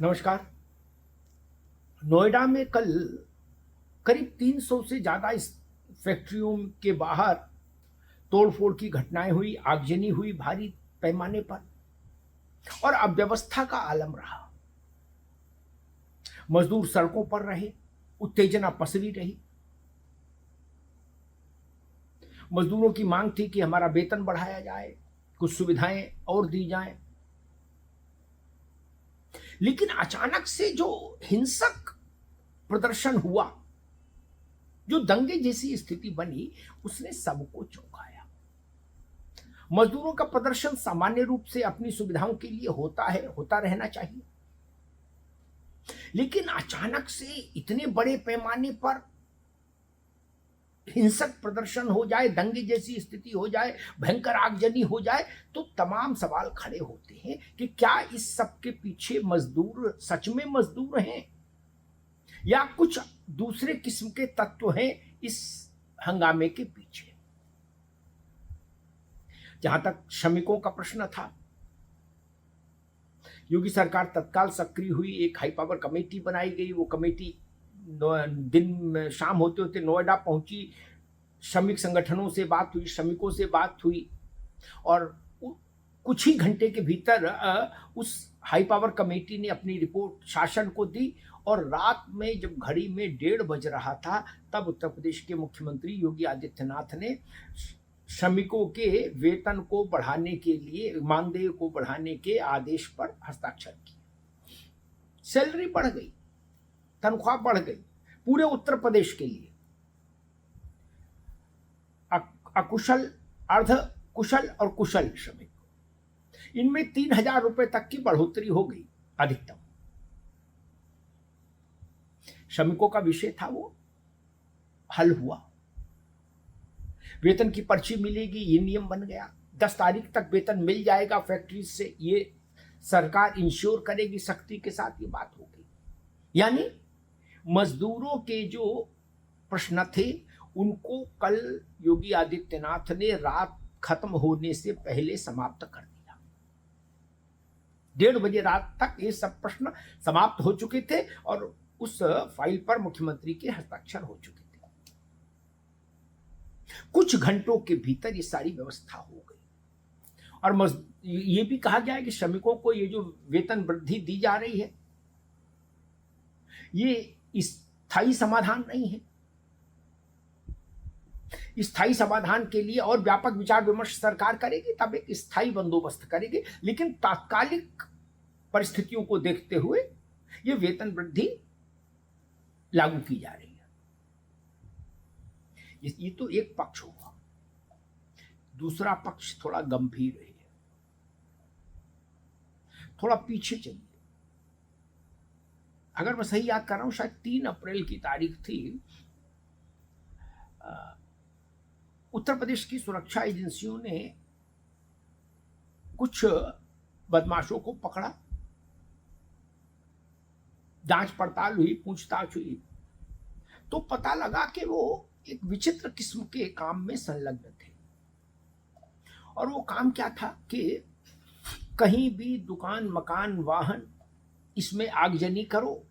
नमस्कार। नोएडा में कल करीब 300 से ज़्यादा इस फैक्ट्रियों के बाहर तोड़फोड़ की घटनाएं हुई, आगजनी हुई भारी पैमाने पर और अव्यवस्था का आलम रहा। मजदूर सड़कों पर रहे, उत्तेजना पसरी रही। मजदूरों की मांग थी कि हमारा वेतन बढ़ाया जाए, कुछ सुविधाएं और दी जाएं। लेकिन अचानक से जो हिंसक प्रदर्शन हुआ, जो दंगे जैसी स्थिति बनी, उसने सबको चौंकाया। मजदूरों का प्रदर्शन सामान्य रूप से अपनी सुविधाओं के लिए होता है, होता रहना चाहिए। लेकिन अचानक से इतने बड़े पैमाने पर हिंसक प्रदर्शन हो जाए, दंगे जैसी स्थिति हो जाए, भयंकर आगजनी हो जाए, तो तमाम सवाल खड़े होते हैं कि क्या इस सब के पीछे मजदूर सच में मजदूर हैं या कुछ दूसरे किस्म के तत्व हैं इस हंगामे के पीछे। जहां तक श्रमिकों का प्रश्न था, योगी सरकार तत्काल सक्रिय हुई, एक हाई पावर कमेटी बनाई गई। वो कमेटी दिन में शाम होते होते नोएडा पहुंची, श्रमिक संगठनों से बात हुई, श्रमिकों से बात हुई और कुछ ही घंटे के भीतर उस हाई पावर कमेटी ने अपनी रिपोर्ट शासन को दी। और रात में जब घड़ी में 1:30 बज रहा था, तब उत्तर प्रदेश के मुख्यमंत्री योगी आदित्यनाथ ने श्रमिकों के वेतन को बढ़ाने के लिए, मानदेय को बढ़ाने के आदेश पर हस्ताक्षर किए। सैलरी बढ़ गई, तनख्वाह बढ़ गई पूरे उत्तर प्रदेश के लिए। अकुशल, अर्ध कुशल और कुशल श्रमिक, इनमें 3,000 रुपए तक की बढ़ोतरी हो गई अधिकतम। श्रमिकों का विषय था, वो हल हुआ। वेतन की पर्ची मिलेगी, ये नियम बन गया। 10 तारीख तक वेतन मिल जाएगा फैक्ट्री से, ये सरकार इंश्योर करेगी सख्ती के साथ। ये बात हो गई। यानी मजदूरों के जो प्रश्न थे उनको कल योगी आदित्यनाथ ने रात खत्म होने से पहले समाप्त कर दिया। 1:30 बजे रात तक ये सब प्रश्न समाप्त हो चुके थे और उस फाइल पर मुख्यमंत्री के हस्ताक्षर हो चुके थे। कुछ घंटों के भीतर ये सारी व्यवस्था हो गई और ये भी कहा गया है कि श्रमिकों को ये जो वेतन वृद्धि दी जा रही है, ये स्थायी समाधान नहीं है। स्थायी समाधान के लिए और व्यापक विचार विमर्श सरकार करेगी, तब एक स्थायी बंदोबस्त करेगी। लेकिन तात्कालिक परिस्थितियों को देखते हुए ये वेतन वृद्धि लागू की जा रही है। ये तो एक पक्ष हुआ। दूसरा पक्ष थोड़ा गंभीर है। थोड़ा पीछे चलिए। अगर मैं सही याद कर रहा हूं, शायद 3 अप्रैल की तारीख थी। उत्तर प्रदेश की सुरक्षा एजेंसियों ने कुछ बदमाशों को पकड़ा, जांच पड़ताल हुई, पूछताछ हुई, तो पता लगा कि वो एक विचित्र किस्म के काम में संलग्न थे। और वो काम क्या था कि कहीं भी दुकान, मकान, वाहन, इसमें आगजनी करो,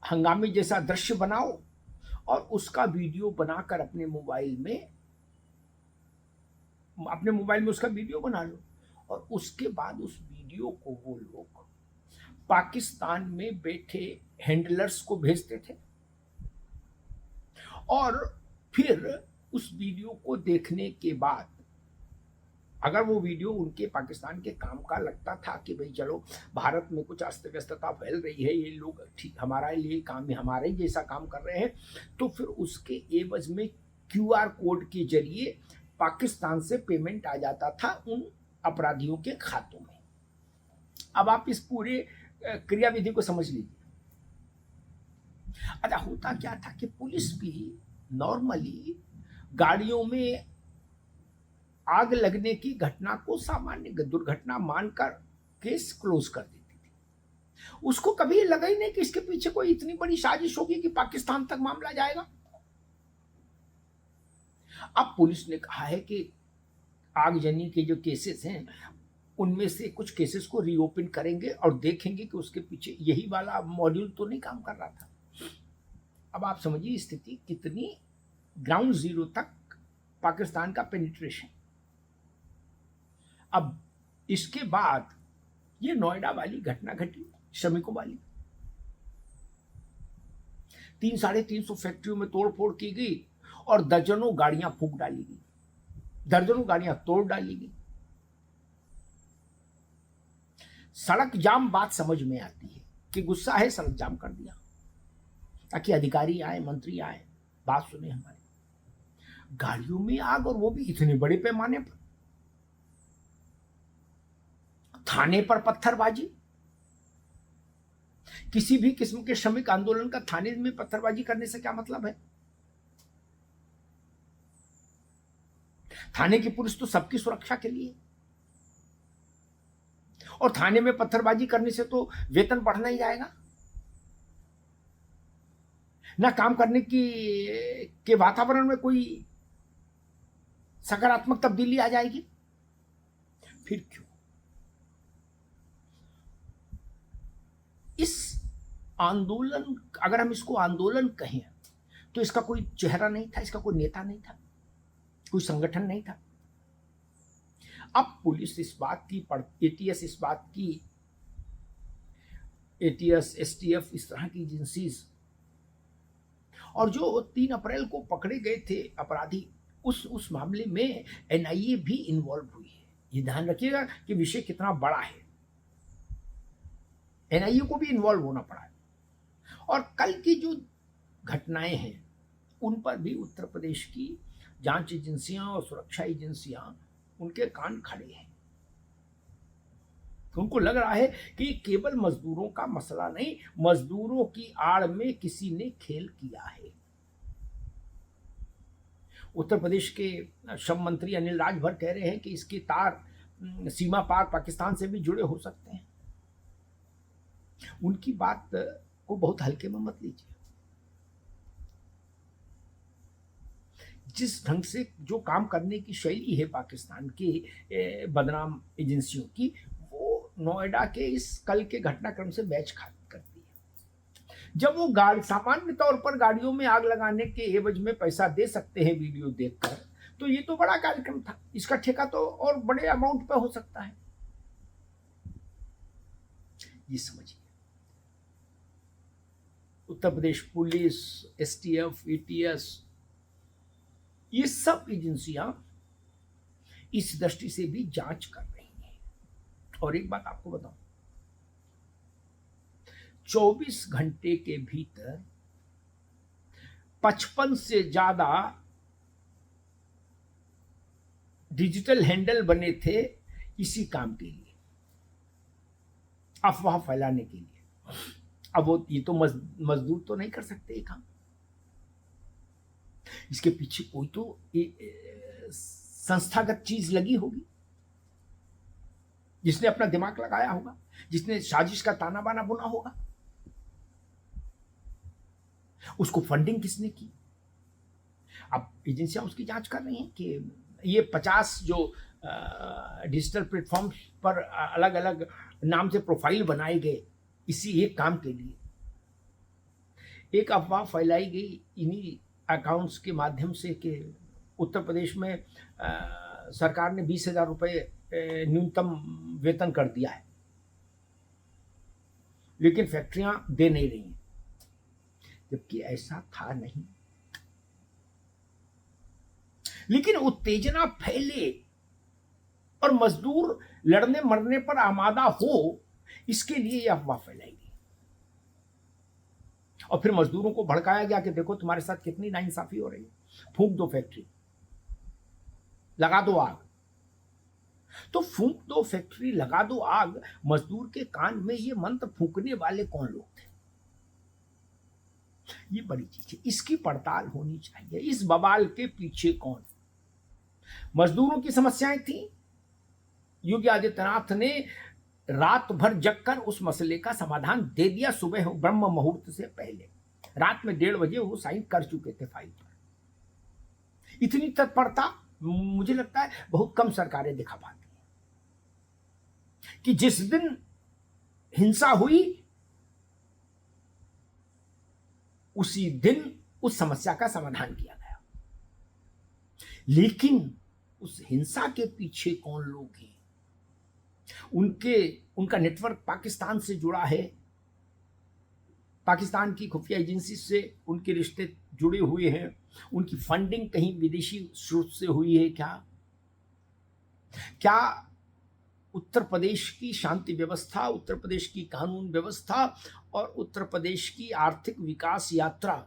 हंगामे जैसा दृश्य बनाओ और उसका वीडियो बनाकर अपने मोबाइल में उसका वीडियो बना लो। और उसके बाद उस वीडियो को वो लोग पाकिस्तान में बैठे हैंडलर्स को भेजते थे और फिर उस वीडियो को देखने के बाद, अगर वो वीडियो उनके पाकिस्तान के काम का लगता था कि भाई चलो भारत में कुछ अस्त व्यस्तता फैल रही है, ये लोग ठीक हमारे लिए काम, हमारे जैसा काम कर रहे हैं, तो फिर उसके एवज में QR कोड के जरिए पाकिस्तान से पेमेंट आ जाता था उन अपराधियों के खातों में। अब आप इस पूरे क्रियाविधि को समझ लीजिए। अच्छा, होता क्या था कि पुलिस भी नॉर्मली गाड़ियों में आग लगने की घटना को सामान्य दुर्घटना मानकर केस क्लोज कर देती थी। उसको कभी लगा ही नहीं कि इसके पीछे कोई इतनी बड़ी साजिश होगी कि पाकिस्तान तक मामला जाएगा। अब पुलिस ने कहा है कि आगजनी के जो केसेस हैं उनमें से कुछ केसेस को रीओपन करेंगे और देखेंगे कि उसके पीछे यही वाला मॉड्यूल तो नहीं काम कर रहा था। अब आप समझिए स्थिति कितनी ग्राउंड जीरो तक पाकिस्तान का पेनिट्रेशन। अब इसके बाद ये नोएडा वाली घटना घटी, श्रमिकों वाली। 300-350 फैक्ट्रियों में तोड़फोड़ की गई और दर्जनों गाड़ियां फूंक डाली गई, दर्जनों गाड़ियां तोड़ डाली गई। सड़क जाम बात समझ में आती है कि गुस्सा है, सड़क जाम कर दिया ताकि अधिकारी आए, मंत्री आए, बात सुने हमारी। गाड़ियों में आग, और वो भी इतने बड़े पैमाने पर। थाने पर पत्थरबाजी। किसी भी किस्म के श्रमिक आंदोलन का थाने में पत्थरबाजी करने से क्या मतलब है? थाने की पुलिस तो सबकी सुरक्षा के लिए, और थाने में पत्थरबाजी करने से तो वेतन बढ़ना ही जाएगा ना, काम करने के वातावरण में कोई सकारात्मक तब्दीली आ जाएगी। फिर क्यों? इस आंदोलन, अगर हम इसको आंदोलन कहें तो इसका कोई चेहरा नहीं था, इसका कोई नेता नहीं था, कोई संगठन नहीं था। अब पुलिस इस बात की, एटीएस इस बात की, एटीएस, एसटीएफ, इस तरह की एजेंसीज, और जो 3 अप्रैल को पकड़े गए थे अपराधी, उस मामले में एनआईए भी इन्वॉल्व हुई है। ये ध्यान रखिएगा कि विषय कितना बड़ा है। एनआईए को भी इन्वॉल्व होना पड़ा है। और कल की जो घटनाएं हैं उन पर भी उत्तर प्रदेश की जांच एजेंसियां और सुरक्षा एजेंसियां, उनके कान खड़े हैं। उनको लग रहा है कि केवल मजदूरों का मसला नहीं, मजदूरों की आड़ में किसी ने खेल किया है। उत्तर प्रदेश के श्रम मंत्री अनिल राजभर कह रहे हैं कि इसके तार सीमा पार पाकिस्तान से भी जुड़े हो सकते हैं। उनकी बात को बहुत हल्के में मत लीजिए। जिस ढंग से जो काम करने की शैली है पाकिस्तान की बदनाम एजेंसियों की, वो नोएडा के इस कल के घटनाक्रम से मैच करती है। जब वो सामान्य तौर पर गाड़ियों में आग लगाने के एवज में पैसा दे सकते हैं वीडियो देखकर, तो ये तो बड़ा कार्यक्रम था। इसका ठेका तो और बड़े अमाउंट पे हो सकता है। ये समझिए, Uttar Pradesh police, STF, ATS, ये सब एजेंसियां इस दृष्टि से भी जांच कर रही हैं। और एक बात आपको बताऊं, 24 घंटे के भीतर 55 से ज्यादा डिजिटल हैंडल बने थे इसी काम के लिए, अफवाह फैलाने के लिए। अब वो ये तो मजदूर तो नहीं कर सकते ये काम, इसके पीछे कोई तो संस्थागत चीज लगी होगी, जिसने अपना दिमाग लगाया होगा, जिसने साजिश का ताना बाना बुना होगा। उसको फंडिंग किसने की? अब एजेंसियां उसकी जांच कर रही हैं कि ये 50 जो डिजिटल प्लेटफॉर्म पर अलग अलग नाम से प्रोफाइल बनाए गए इसी एक काम के लिए। एक अफवाह फैलाई गई इन्हीं अकाउंट्स के माध्यम से कि उत्तर प्रदेश में सरकार ने 20,000 रुपये न्यूनतम वेतन कर दिया है, लेकिन फैक्ट्रियां दे नहीं रही हैं, जबकि ऐसा था नहीं। लेकिन उत्तेजना फैले और मजदूर लड़ने मरने पर आमादा हो, इसके लिए यह अफवाह फैलाई गई और फिर मजदूरों को भड़काया गया कि देखो तुम्हारे साथ कितनी नाइंसाफी हो रही है, फूंक दो फैक्ट्री, लगा दो आग। तो फूंक दो फैक्ट्री, लगा दो आग, मजदूर के कान में ये मंत्र फूंकने वाले कौन लोग थे? ये बड़ी चीज है, इसकी पड़ताल होनी चाहिए। इस बवाल के पीछे कौन? मजदूरों की समस्याएं थी, योगी आदित्यनाथ ने रात भर जगकर उस मसले का समाधान दे दिया। सुबह ब्रह्म मुहूर्त से पहले रात में 1:30 बजे वो साइन कर चुके थे फाइल पर। इतनी तत्परता मुझे लगता है बहुत कम सरकारें दिखा पाती हैं। कि जिस दिन हिंसा हुई उसी दिन उस समस्या का समाधान किया गया। लेकिन उस हिंसा के पीछे कौन लोग हैं? उनका नेटवर्क पाकिस्तान से जुड़ा है, पाकिस्तान की खुफिया एजेंसी से उनके रिश्ते जुड़े हुए हैं, उनकी फंडिंग कहीं विदेशी स्रोत से हुई है क्या उत्तर प्रदेश की शांति व्यवस्था, उत्तर प्रदेश की कानून व्यवस्था और उत्तर प्रदेश की आर्थिक विकास यात्रा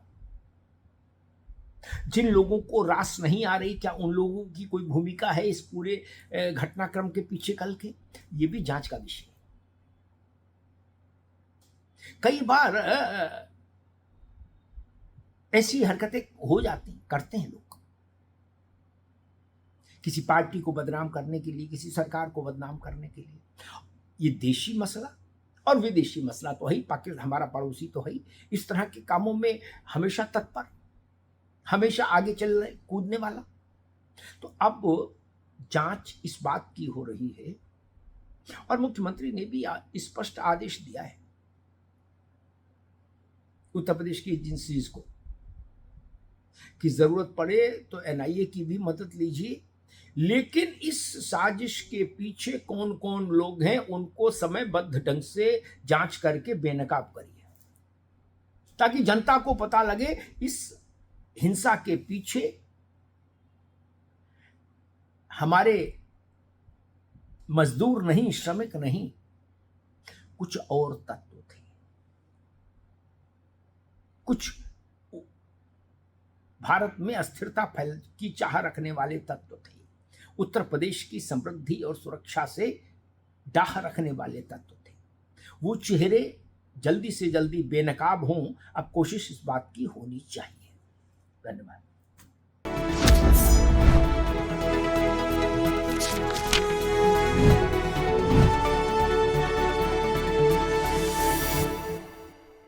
जिन लोगों को रास नहीं आ रही, क्या उन लोगों की कोई भूमिका है इस पूरे घटनाक्रम के पीछे कल के? ये भी जांच का विषय है। कई बार ऐसी हरकतें हो जाती, करते हैं लोग, किसी पार्टी को बदनाम करने के लिए, किसी सरकार को बदनाम करने के लिए। ये देशी मसला और विदेशी मसला तो है, पाकिस्तान हमारा पड़ोसी तो है, इस तरह के कामों में हमेशा तत्पर, हमेशा आगे चल कूदने वाला। तो अब जांच इस बात की हो रही है और मुख्यमंत्री ने भी स्पष्ट आदेश दिया है उत्तर प्रदेश की एजेंसीज को कि जरूरत पड़े तो एनआईए की भी मदद लीजिए, लेकिन इस साजिश के पीछे कौन कौन लोग हैं उनको समयबद्ध ढंग से जांच करके बेनकाब करिए, ताकि जनता को पता लगे इस हिंसा के पीछे हमारे मजदूर नहीं, श्रमिक नहीं, कुछ और तत्व थे, कुछ भारत में अस्थिरता फैल की चाह रखने वाले तत्व थे, उत्तर प्रदेश की समृद्धि और सुरक्षा से डाह रखने वाले तत्व थे। वो चेहरे जल्दी से जल्दी बेनकाब हों, अब कोशिश इस बात की होनी चाहिए। धन्यवाद।